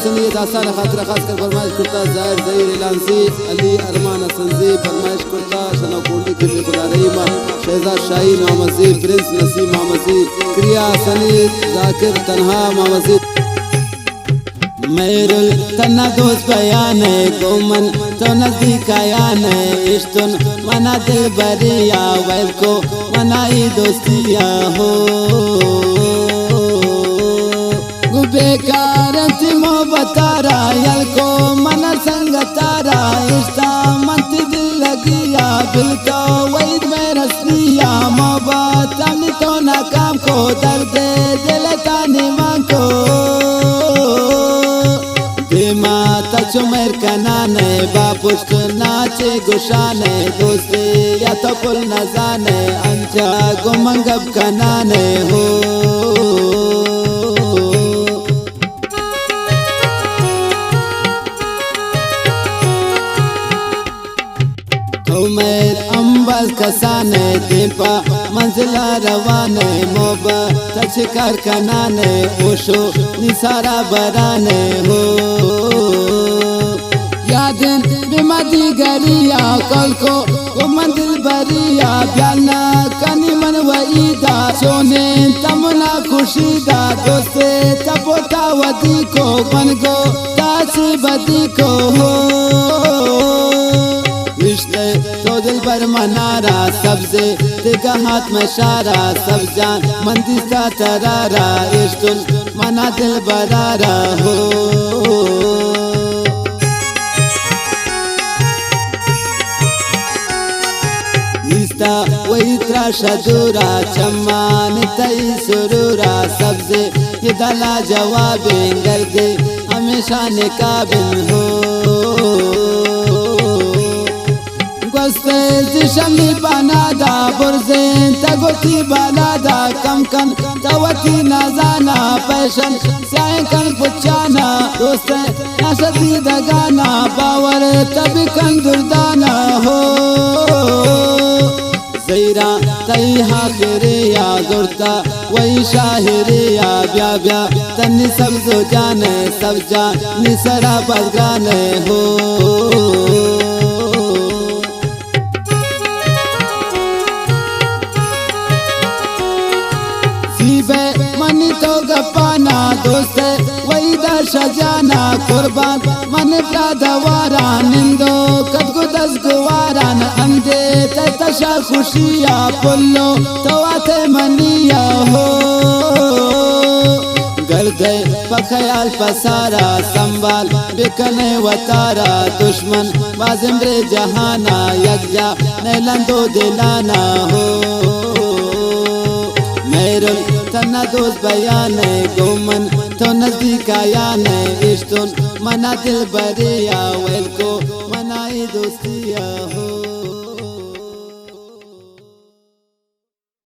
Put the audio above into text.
सनीयत आसान खातिर खास कर फरमाइश करता जाहिर जहीर इलांसी अली अरमान असंजी फरमाइश करता शनो कोंडी के गुजारी मा शहजाद शाही मामजी प्रिंस नसीम मामजी क्रिया सनीयत जाकिर तन्हा मामजी मेरुल तना दोस्त बयान है गोमन तो नजदीक आयान है इश्तुन मना दिल बरिया वैल को मनाई दोस्तिया हो बेकार मोहब्बत यल को मन संग तारा इश्ता मत दिल लगिया दिल तो वैद में रसलिया मोहब्बत हम तो नाकाम को दर्द दिल तानी मां को चुमेर कनाने बापुष्ट नाचे गुशाने दोस्ते या तो पुल न जाने अंचा गुमंगब कनाने हो उमेर अंबल कसाने दीपा मंजिला रवाने मोबा तचकार कनाने ओशो निसारा बराने हो यादें बिमदी गरिया कल को मंदिर बरिया ब्याना कनी मन वईदा सोने तमना खुशीदा दोस्ते तपोता वदी को बन गो तासी बदी को हो रिश्ते तो दिल पर मनारा सबसे तेगा हाथ में शारा सब जान मंदिस्ता तरारा इश्तुन मना दिल बरारा हो वही त्राशदूरा चम्मान तई सुरूरा सबसे ये दला जवाब गर्दे हमेशा निकाबिन हो गस्ते जिशमी बनादा बुरजे तगोती बनादा कम कम तवती नजाना पैशन साए कन पुचाना दोस्ते नशदी दगाना बावर तभी कन दुर्दाना हो ज़ैरा तई हाखिरे या दुर्ता वही शाहिरे या ब्या ब्या तन्नी सब जो जाने सब जान निसरा बदगाने हो सीबे मनी तो गपाना दोस्ते वही दशजाना कुर्बान मन प्रादवारा निंदो कदगु दस गुवारान अंधे तशा खुशिया पुल्लो तो आते मनिया हो गर्दे पखयाल पसारा संभाल बिकने वतारा दुश्मन बाजिम्रे जहाना यज्ञा नैलंदो दिलाना हो मेरुल तना दोस्त बयान है गोमन तो नजदीक आयान है इश्तुन मना दिल बरिया वैल को मनाई दोस्तिया हो।